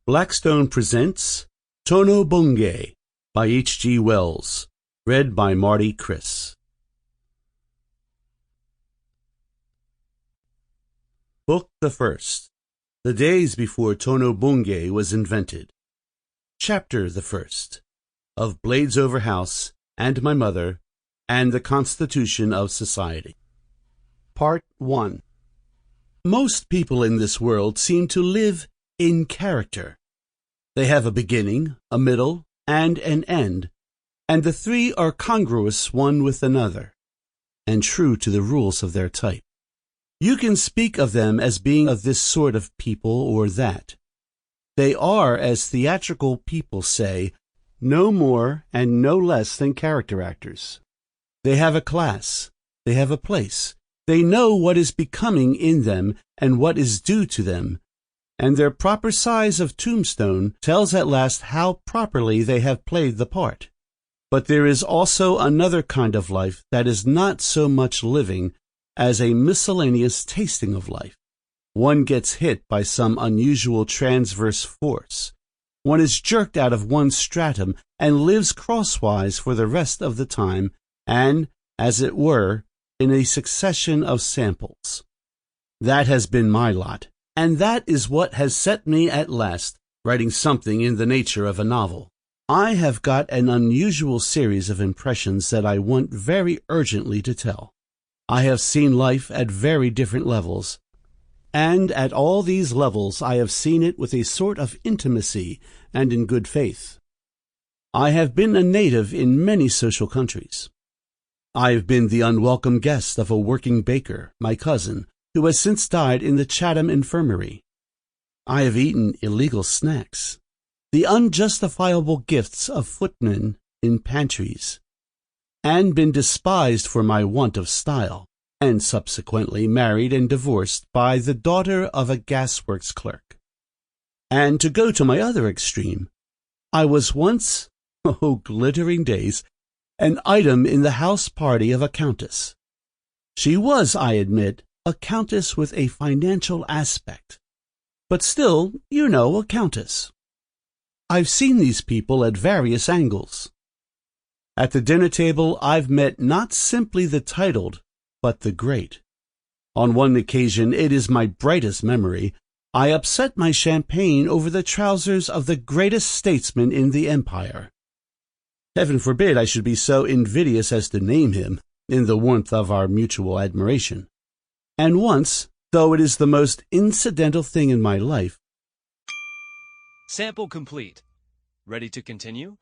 Blackstone presents Tono-Bungay by H.G. Wells, read by Marty Krz. Book the First. The Days Before Tono-Bungay Was Invented. Chapter the First. Of Bladesover House, and My Mother, and the Constitution of Society. Part 1. Most people in this world seem to live in character. They have a beginning, a middle, and an end, and the three are congruous one with another, and true to the rules of their type. You can speak of them as being of this sort of people or that. They are, as theatrical people say, no more and no less than character actors. They have a class, they have a place, they know what is becoming in them and what is due to them, and their proper size of tombstone tells at last how properly they have played the part. But there is also another kind of life that is not so much living as a miscellaneous tasting of life. One gets hit by some unusual transverse force. One is jerked out of one stratum and lives crosswise for the rest of the time, and, as it were, in a succession of samples. That has been my lot, and that is what has set me at last writing something in the nature of a novel. I have got an unusual series of impressions that I want very urgently to tell. I have seen life at very different levels, and at all these levels I have seen it with a sort of intimacy and in good faith. I have been a native in many social countries. I have been the unwelcome guest of a working baker, my cousin, who has since died in the Chatham Infirmary. I have eaten illegal snacks, the unjustifiable gifts of footmen in pantries, and been despised for my want of style, and subsequently married and divorced by the daughter of a gasworks clerk. And to go to my other extreme, I was once, oh glittering days, an item in the house party of a countess. She was, I admit, a countess with a financial aspect, but still, you know, a countess. I've seen these people at various angles. At the dinner table I've met not simply the titled, but the great. On one occasion, it is my brightest memory, I upset my champagne over the trousers of the greatest statesman in the empire. Heaven forbid I should be so invidious as to name him, in the warmth of our mutual admiration. And once, though it is the most incidental thing in my life. Sample complete. Ready to continue?